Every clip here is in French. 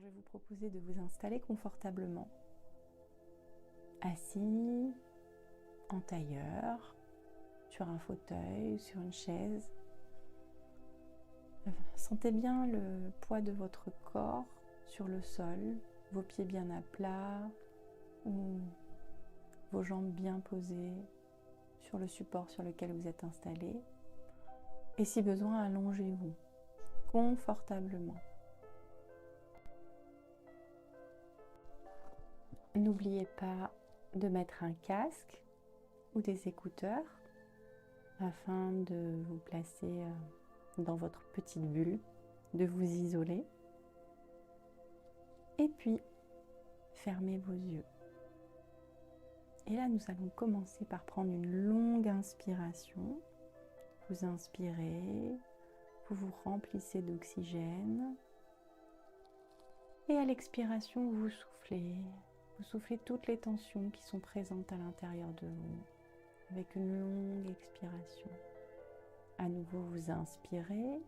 je vais vous proposer de vous installer confortablement, assis, en tailleur, sur un fauteuil, sur une chaise. Sentez bien le poids de votre corps sur le sol, vos pieds bien à plat ou vos jambes bien posées sur le support sur lequel vous êtes installé. Et si besoin, allongez-vous confortablement. N'oubliez pas de mettre un casque ou des écouteurs afin de vous placer dans votre petite bulle, de vous isoler. Et puis, fermez vos yeux. Et là, nous allons commencer par prendre une longue inspiration. Vous inspirez, vous vous remplissez d'oxygène. Et à l'expiration, vous soufflez. Vous soufflez toutes les tensions qui sont présentes à l'intérieur de vous, avec une longue expiration. À nouveau, vous inspirez.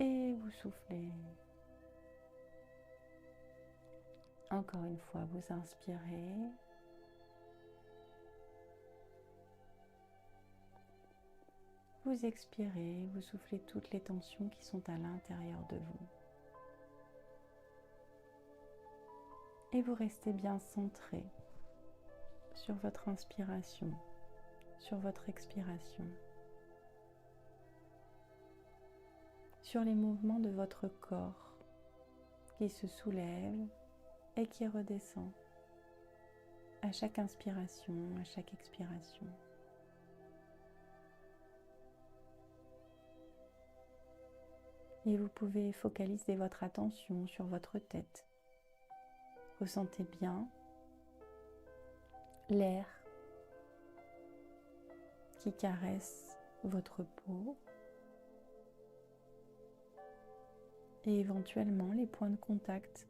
Et vous soufflez. Encore une fois, vous inspirez. Vous expirez, vous soufflez toutes les tensions qui sont à l'intérieur de vous. Et vous restez bien centré sur votre inspiration, sur votre expiration, sur les mouvements de votre corps qui se soulève et qui redescend à chaque inspiration, à chaque expiration. Et vous pouvez focaliser votre attention sur votre tête. Ressentez bien l'air qui caresse votre peau et éventuellement les points de contact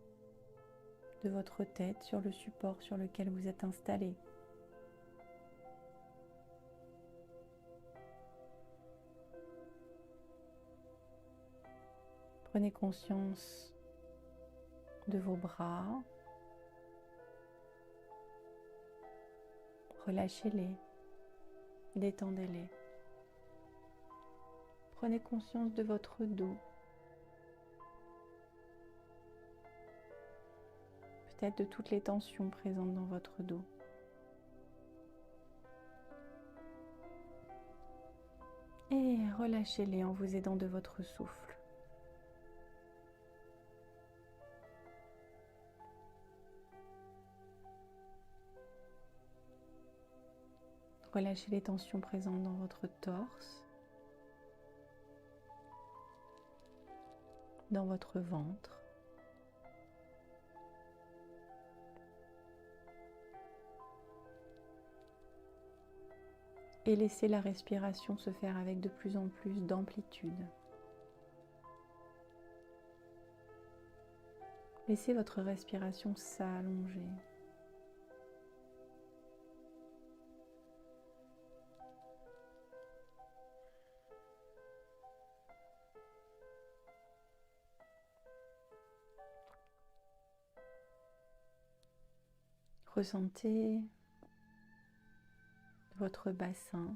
de votre tête sur le support sur lequel vous êtes installé. Prenez conscience de vos bras. Relâchez-les, détendez-les. Prenez conscience de votre dos. Peut-être de toutes les tensions présentes dans votre dos. Et relâchez-les en vous aidant de votre souffle. Relâchez les tensions présentes dans votre torse, dans votre ventre. Et laissez la respiration se faire avec de plus en plus d'amplitude. Laissez votre respiration s'allonger. Ressentez votre bassin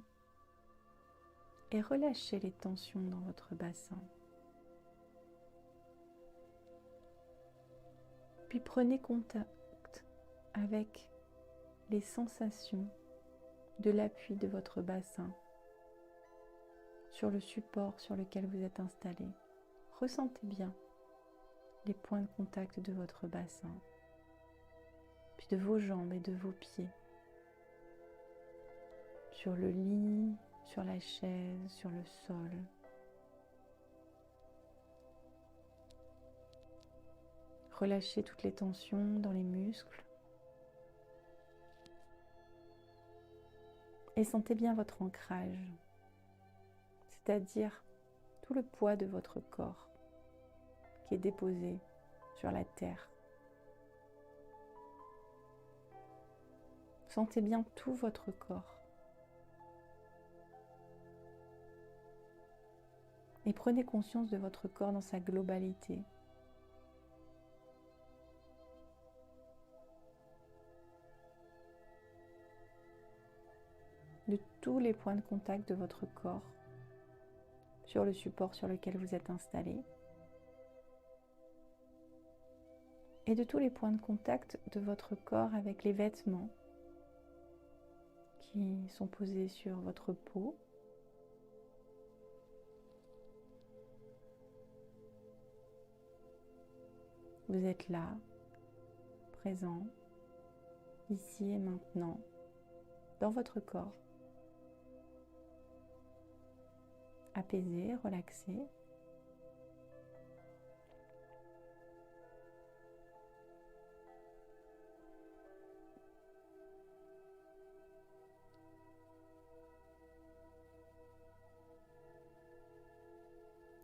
et relâchez les tensions dans votre bassin. Puis prenez contact avec les sensations de l'appui de votre bassin sur le support sur lequel vous êtes installé. Ressentez bien les points de contact de votre bassin, puis de vos jambes et de vos pieds, sur le lit, sur la chaise, sur le sol. Relâchez toutes les tensions dans les muscles. Et sentez bien votre ancrage, c'est-à-dire tout le poids de votre corps qui est déposé sur la terre. Sentez bien tout votre corps. Et prenez conscience de votre corps dans sa globalité. De tous les points de contact de votre corps sur le support sur lequel vous êtes installé. Et de tous les points de contact de votre corps avec les vêtements qui sont posés sur votre peau. Vous êtes là, présent, ici et maintenant, dans votre corps. Apaisé, relaxé.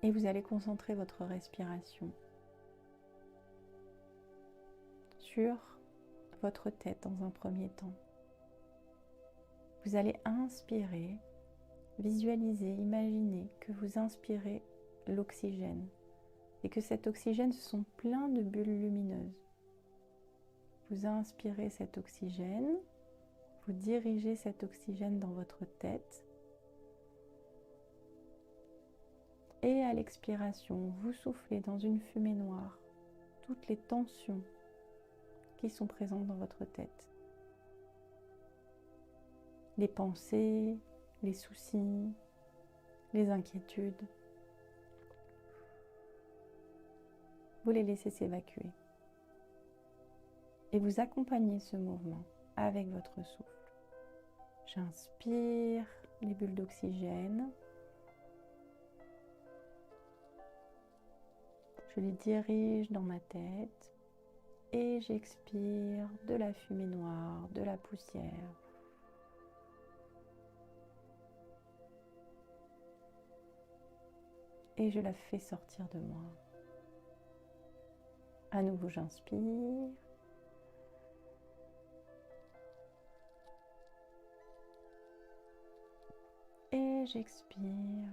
Et vous allez concentrer votre respiration sur votre tête dans un premier temps. Vous allez inspirer, visualiser, imaginer que vous inspirez l'oxygène et que cet oxygène, ce sont plein de bulles lumineuses. Vous inspirez cet oxygène, vous dirigez cet oxygène dans votre tête et à l'expiration, vous soufflez dans une fumée noire toutes les tensions qui sont présentes dans votre tête. Les pensées, les soucis, les inquiétudes. Vous les laissez s'évacuer. Et vous accompagnez ce mouvement avec votre souffle. J'inspire les bulles d'oxygène. Je les dirige dans ma tête. Et j'expire de la fumée noire, de la poussière. Et je la fais sortir de moi. À nouveau, j'inspire. Et j'expire.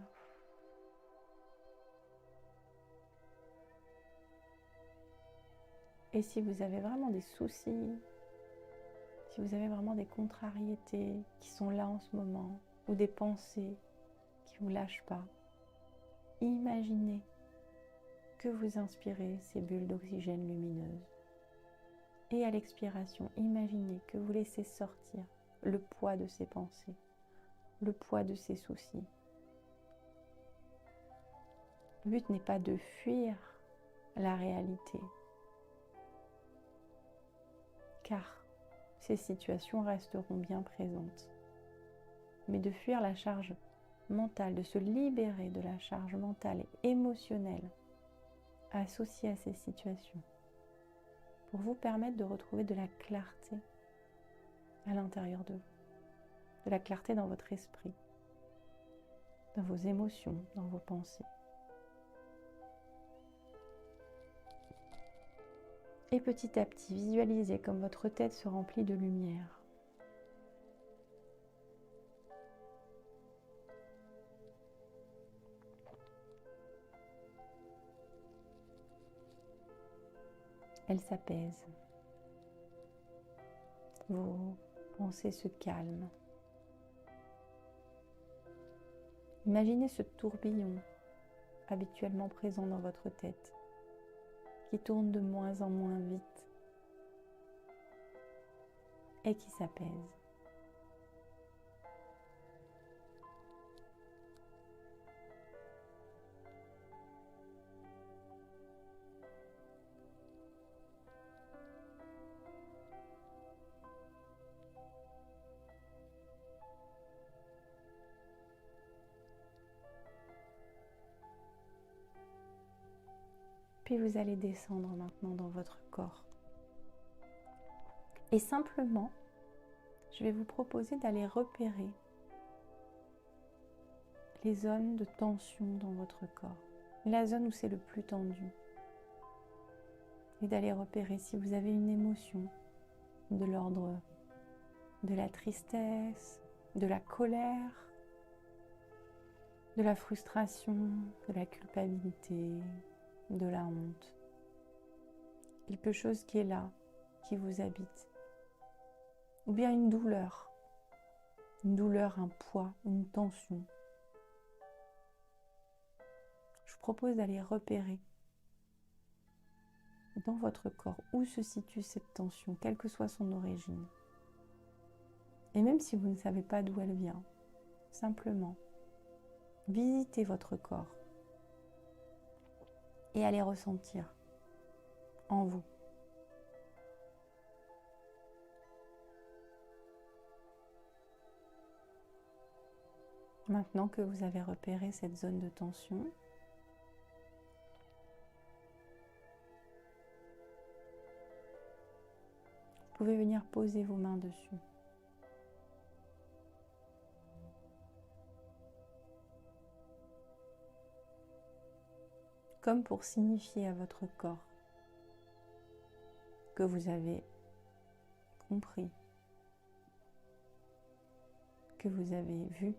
Et si vous avez vraiment des soucis, si vous avez vraiment des contrariétés qui sont là en ce moment, ou des pensées qui ne vous lâchent pas, imaginez que vous inspirez ces bulles d'oxygène lumineuses. Et à l'expiration, imaginez que vous laissez sortir le poids de ces pensées, le poids de ces soucis. Le but n'est pas de fuir la réalité, car ces situations resteront bien présentes, mais de fuir la charge mentale, de se libérer de la charge mentale et émotionnelle associée à ces situations, pour vous permettre de retrouver de la clarté à l'intérieur de vous, de la clarté dans votre esprit, dans vos émotions, dans vos pensées. Et petit à petit, visualisez comme votre tête se remplit de lumière. Elle s'apaise. Vos pensées se calment. Imaginez ce tourbillon habituellement présent dans votre tête, qui tourne de moins en moins vite et qui s'apaise. Puis vous allez descendre maintenant dans votre corps. Et simplement, je vais vous proposer d'aller repérer les zones de tension dans votre corps, la zone où c'est le plus tendu. Et d'aller repérer si vous avez une émotion de l'ordre de la tristesse, de la colère, de la frustration, de la culpabilité, de la honte. Quelque chose qui est là, qui vous habite. Ou bien une douleur, un poids, une tension. Je vous propose d'aller repérer dans votre corps où se situe cette tension, quelle que soit son origine. Et même si vous ne savez pas d'où elle vient, simplement, visitez votre corps et allez ressentir en vous. Maintenant que vous avez repéré cette zone de tension, vous pouvez venir poser vos mains dessus. Comme pour signifier à votre corps que vous avez compris, que vous avez vu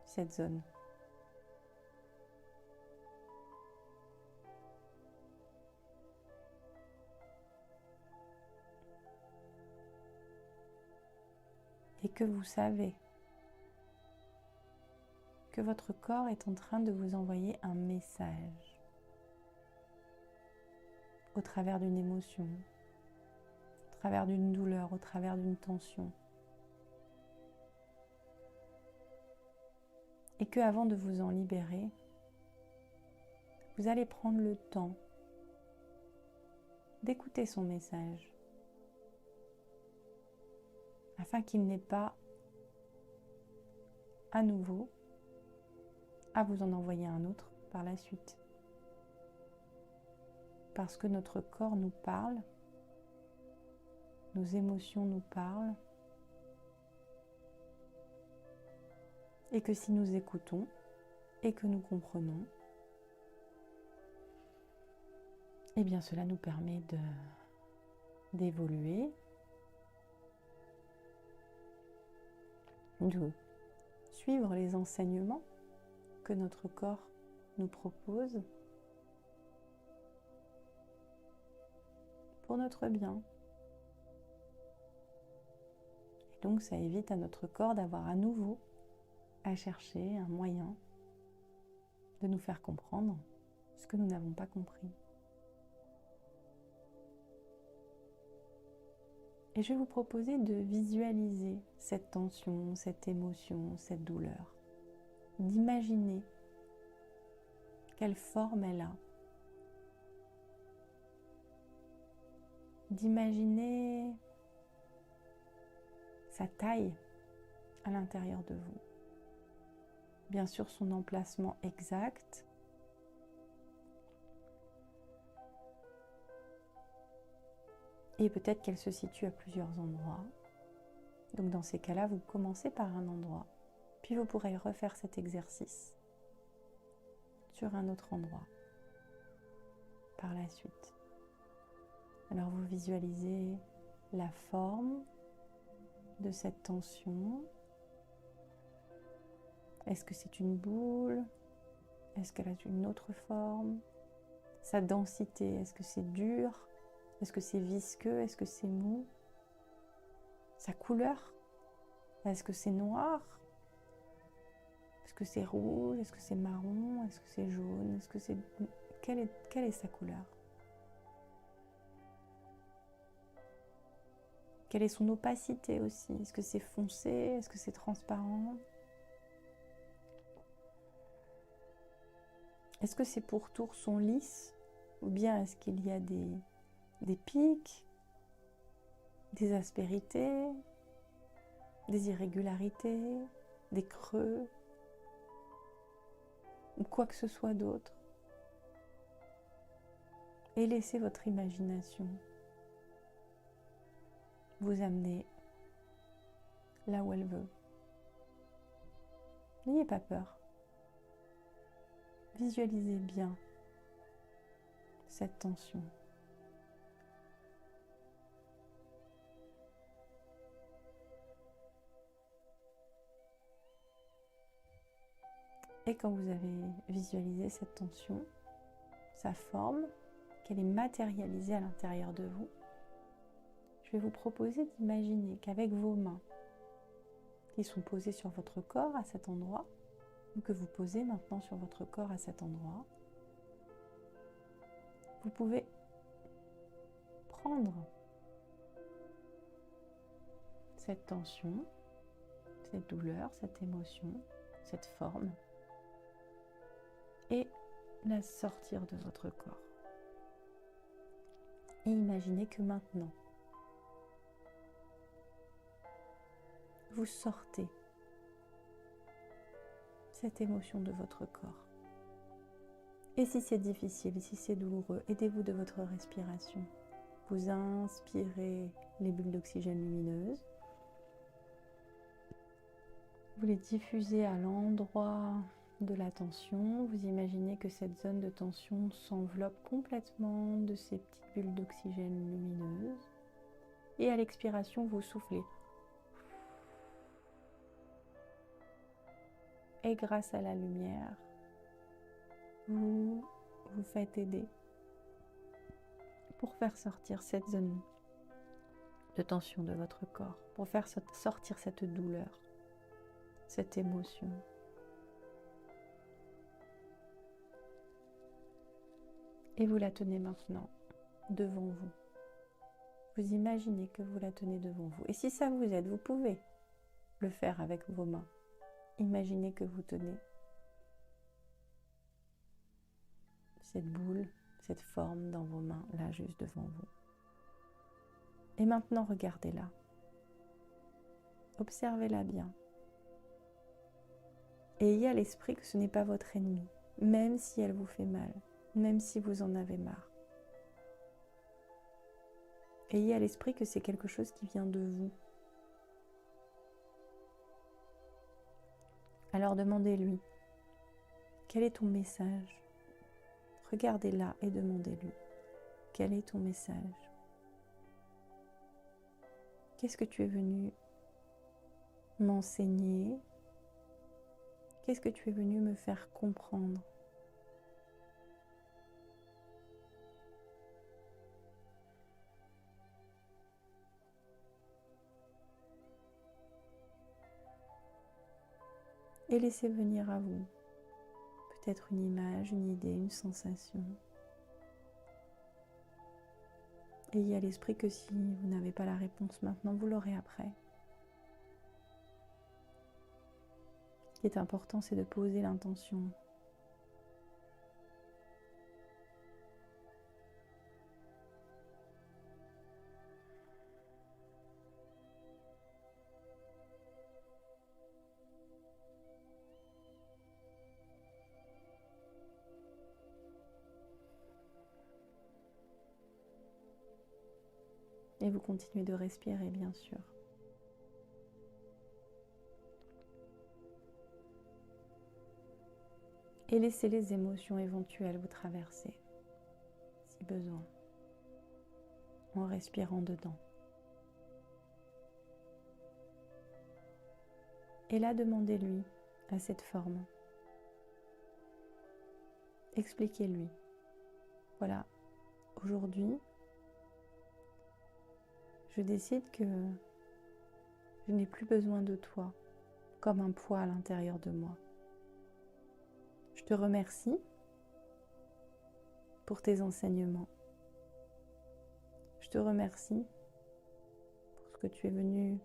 cette zone. Et que vous savez que votre corps est en train de vous envoyer un message au travers d'une émotion, au travers d'une douleur, au travers d'une tension. Et que avant de vous en libérer, vous allez prendre le temps d'écouter son message afin qu'il n'ait pas à nouveau à vous en envoyer un autre par la suite. Parce que notre corps nous parle, nos émotions nous parlent, et que si nous écoutons et que nous comprenons, eh bien cela nous permet d'évoluer, de suivre les enseignements que notre corps nous propose pour notre bien. Et donc ça évite à notre corps d'avoir à nouveau à chercher un moyen de nous faire comprendre ce que nous n'avons pas compris. Et je vais vous proposer de visualiser cette tension, cette émotion, cette douleur, d'imaginer quelle forme elle a, d'imaginer sa taille à l'intérieur de vous. Bien sûr, son emplacement exact. Et peut-être qu'elle se situe à plusieurs endroits. Donc dans ces cas-là, vous commencez par un endroit, puis vous pourrez refaire cet exercice sur un autre endroit par la suite. Alors vous visualisez la forme de cette tension. Est-ce que c'est une boule? Est-ce qu'elle a une autre forme? Sa densité, est-ce que c'est dur? Est-ce que c'est visqueux? Est-ce que c'est mou? Sa couleur? Est-ce que c'est noir? Est-ce que c'est rouge? Est-ce que c'est marron? Est-ce que c'est jaune? Est-ce que c'est... Quelle est sa couleur? Quelle est son opacité aussi? Est-ce que c'est foncé? Est-ce que c'est transparent? Est-ce que ces pourtours sont lisses? Ou bien est-ce qu'il y a des pics, des aspérités, des irrégularités, des creux, ou quoi que ce soit d'autre? Et laissez votre imagination vous amener là où elle veut. N'ayez pas peur. Visualisez bien cette tension. Et quand vous avez visualisé cette tension, sa forme, qu'elle est matérialisée à l'intérieur de vous, je vais vous proposer d'imaginer qu'avec vos mains qui sont posées sur votre corps à cet endroit, ou que vous posez maintenant sur votre corps à cet endroit, vous pouvez prendre cette tension, cette douleur, cette émotion, cette forme, et la sortir de votre corps. Et imaginez que maintenant, vous sortez cette émotion de votre corps. Et si c'est difficile, si c'est douloureux, aidez-vous de votre respiration. Vous inspirez les bulles d'oxygène lumineuses. Vous les diffusez à l'endroit de la tension. Vous imaginez que cette zone de tension s'enveloppe complètement de ces petites bulles d'oxygène lumineuses. Et à l'expiration, vous soufflez. Et grâce à la lumière, vous vous faites aider pour faire sortir cette zone de tension de votre corps, pour faire sortir cette douleur, cette émotion. Et vous la tenez maintenant devant vous. Vous imaginez que vous la tenez devant vous. Et si ça vous aide, vous pouvez le faire avec vos mains. Imaginez que vous tenez cette boule, cette forme dans vos mains, là juste devant vous. Et maintenant, regardez-la. Observez-la bien. Et ayez à l'esprit que ce n'est pas votre ennemi, même si elle vous fait mal, même si vous en avez marre. Ayez à l'esprit que c'est quelque chose qui vient de vous. Alors demandez-lui, quel est ton message ? Regardez-la et demandez-lui, quel est ton message ? Qu'est-ce que tu es venu m'enseigner ? Qu'est-ce que tu es venu me faire comprendre ? Et laissez venir à vous peut-être une image, une idée, une sensation. Ayez à l'esprit que si vous n'avez pas la réponse maintenant, vous l'aurez après. Ce qui est important, c'est de poser l'intention. Et vous continuez de respirer, bien sûr. Et laissez les émotions éventuelles vous traverser, si besoin, en respirant dedans. Et là, demandez-lui à cette forme. Expliquez-lui. Voilà, aujourd'hui, je décide que je n'ai plus besoin de toi comme un poids à l'intérieur de moi. Je te remercie pour tes enseignements. Je te remercie pour ce que tu es venu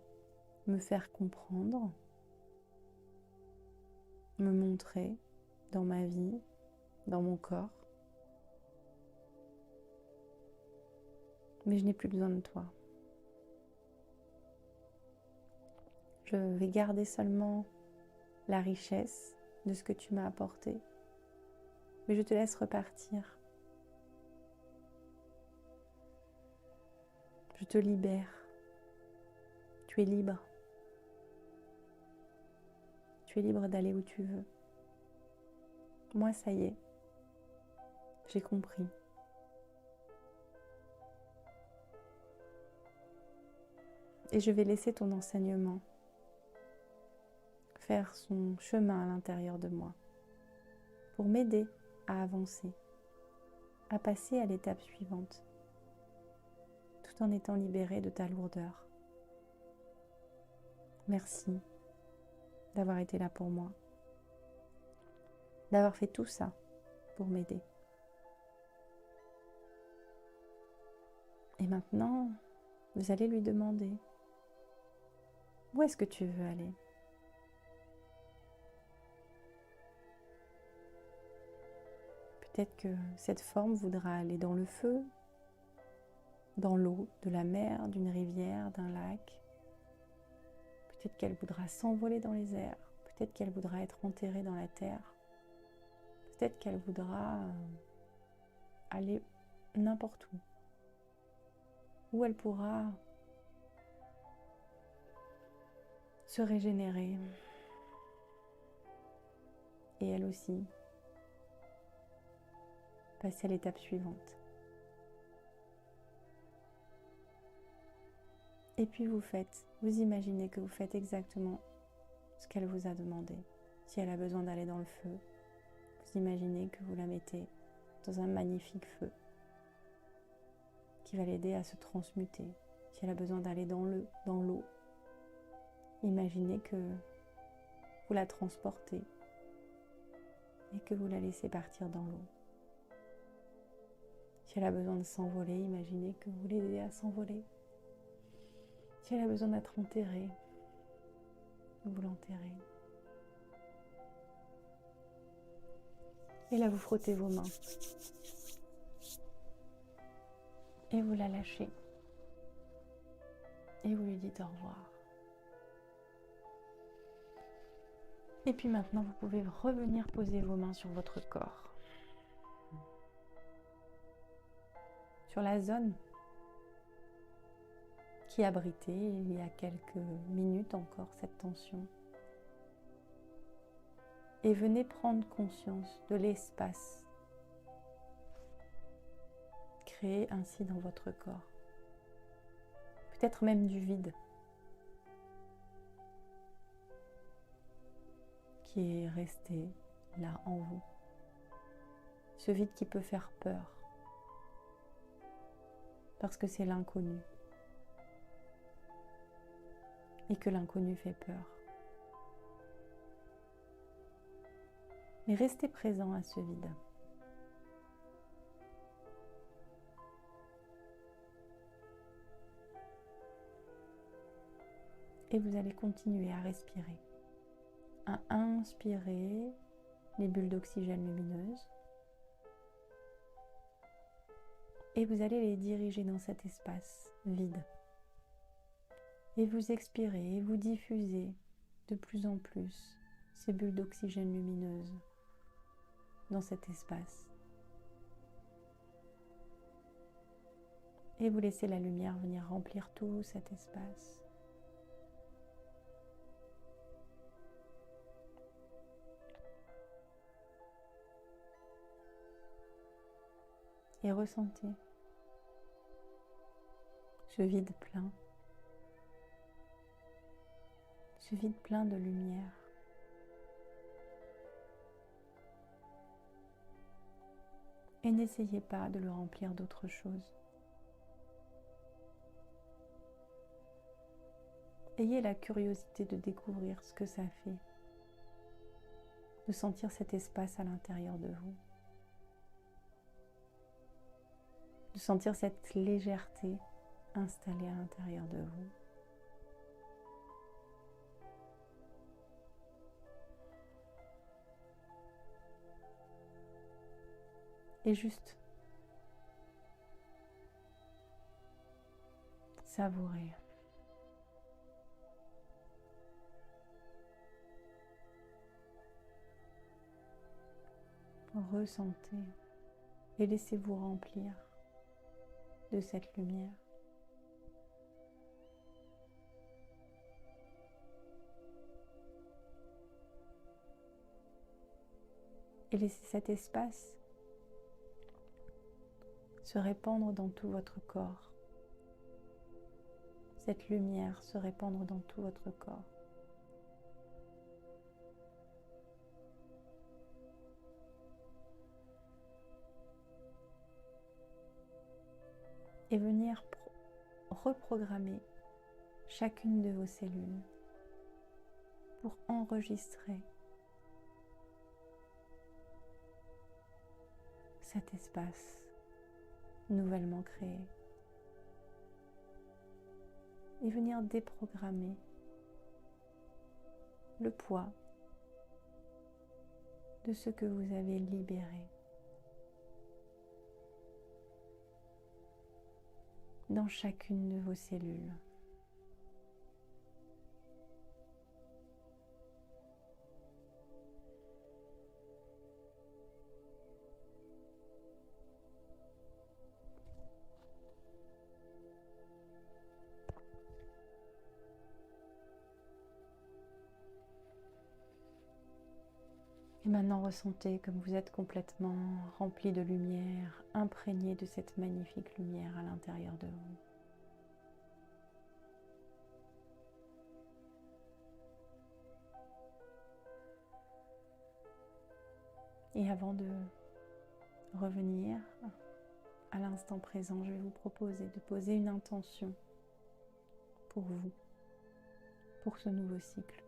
me faire comprendre, me montrer dans ma vie, dans mon corps. Mais je n'ai plus besoin de toi. Je vais garder seulement la richesse de ce que tu m'as apporté. Mais je te laisse repartir. Je te libère. Tu es libre. Tu es libre d'aller où tu veux. Moi, ça y est. J'ai compris. Et je vais laisser ton enseignement faire son chemin à l'intérieur de moi. pour m'aider à avancer, à passer à l'étape suivante, tout en étant libéré de ta lourdeur. Merci d'avoir été là pour moi, d'avoir fait tout ça pour m'aider. Et maintenant, vous allez lui demander, où est-ce que tu veux aller ? Peut-être que cette forme voudra aller dans le feu, dans l'eau, de la mer, d'une rivière, d'un lac. Peut-être qu'elle voudra s'envoler dans les airs. Peut-être qu'elle voudra être enterrée dans la terre. Peut-être qu'elle voudra aller n'importe où. Où elle pourra se régénérer. Et elle aussi, passer à l'étape suivante. Et puis vous imaginez que vous faites exactement ce qu'elle vous a demandé. Si elle a besoin d'aller dans le feu, vous imaginez que vous la mettez dans un magnifique feu qui va l'aider à se transmuter. Si elle a besoin d'aller dans l'eau, imaginez que vous la transportez et que vous la laissez partir dans l'eau. Si elle a besoin de s'envoler, imaginez que vous l'aidez à s'envoler. Si elle a besoin d'être enterrée, vous l'enterrez. Et là, vous frottez vos mains. Et vous la lâchez. Et vous lui dites au revoir. Et puis maintenant, vous pouvez revenir poser vos mains sur votre corps. Sur la zone qui abritait il y a quelques minutes encore cette tension. Et venez prendre conscience de l'espace créé ainsi dans votre corps. Peut-être même du vide qui est resté là en vous. Ce vide qui peut faire peur parce que c'est l'inconnu et que l'inconnu fait peur. Mais restez présent à ce vide. Et vous allez continuer à respirer. À inspirer les bulles d'oxygène lumineuses. Et vous allez les diriger dans cet espace vide. Et vous expirez et vous diffusez de plus en plus ces bulles d'oxygène lumineuses dans cet espace. Et vous laissez la lumière venir remplir tout cet espace. Et ressentez ce vide plein. Ce vide plein de lumière. Et n'essayez pas de le remplir d'autre chose. Ayez la curiosité de découvrir ce que ça fait, de sentir cet espace à l'intérieur de vous, de sentir cette légèreté installée à l'intérieur de vous. Et juste savourer. Ressentez et laissez-vous remplir de cette lumière. Et laissez cet espace se répandre dans tout votre corps. Cette lumière se répandre dans tout votre corps. et venir reprogrammer chacune de vos cellules pour enregistrer cet espace nouvellement créé et venir déprogrammer le poids de ce que vous avez libéré dans chacune de vos cellules. Et maintenant, ressentez comme vous êtes complètement rempli de lumière, imprégné de cette magnifique lumière à l'intérieur de vous. Et avant de revenir à l'instant présent, je vais vous proposer de poser une intention pour vous, pour ce nouveau cycle,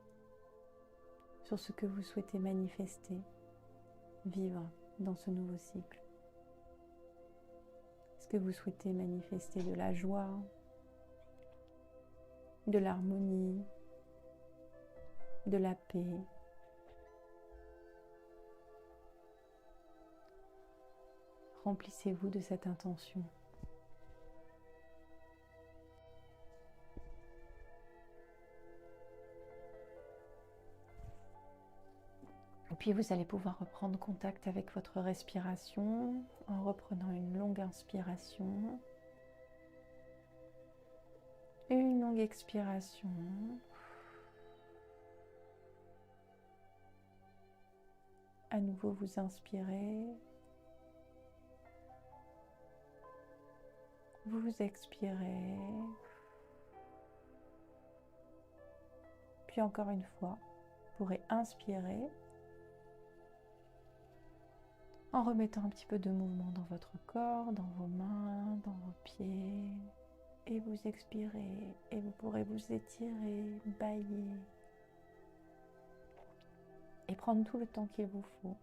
sur ce que vous souhaitez manifester, vivre dans ce nouveau cycle. Est-ce que vous souhaitez manifester de la joie, de l'harmonie, de la paix? Remplissez-vous de cette intention. Et puis vous allez pouvoir reprendre contact avec votre respiration en reprenant une longue inspiration, une longue expiration. À nouveau vous inspirez, vous expirez, puis encore une fois, vous pourrez inspirer en remettant un petit peu de mouvement dans votre corps, dans vos mains, dans vos pieds, et vous expirez, et vous pourrez vous étirer, bâiller, et prendre tout le temps qu'il vous faut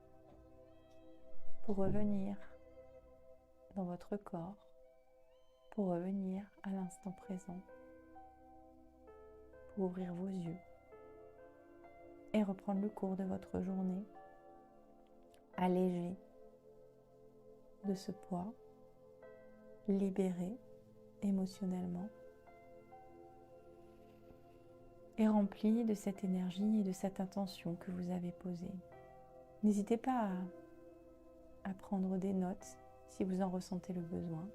pour revenir dans votre corps, pour revenir à l'instant présent, pour ouvrir vos yeux et reprendre le cours de votre journée, allégé de ce poids, libéré émotionnellement et rempli de cette énergie et de cette intention que vous avez posée. N'hésitez pas à prendre des notes si vous en ressentez le besoin,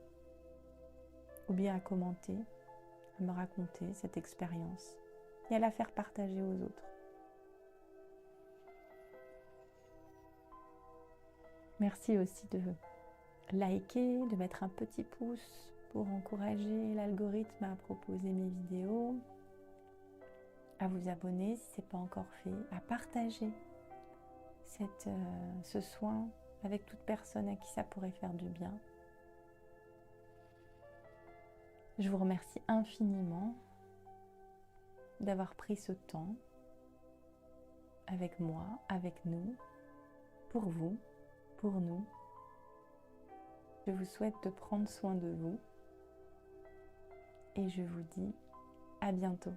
ou bien à commenter, à me raconter cette expérience et à la faire partager aux autres. Merci aussi de liker, de mettre un petit pouce pour encourager l'algorithme à proposer mes vidéos, à vous abonner si ce n'est pas encore fait, à partager ce soin avec toute personne à qui ça pourrait faire du bien. Je vous remercie infiniment d'avoir pris ce temps avec moi, avec nous, pour vous, pour nous. Je vous souhaite de prendre soin de vous et je vous dis à bientôt.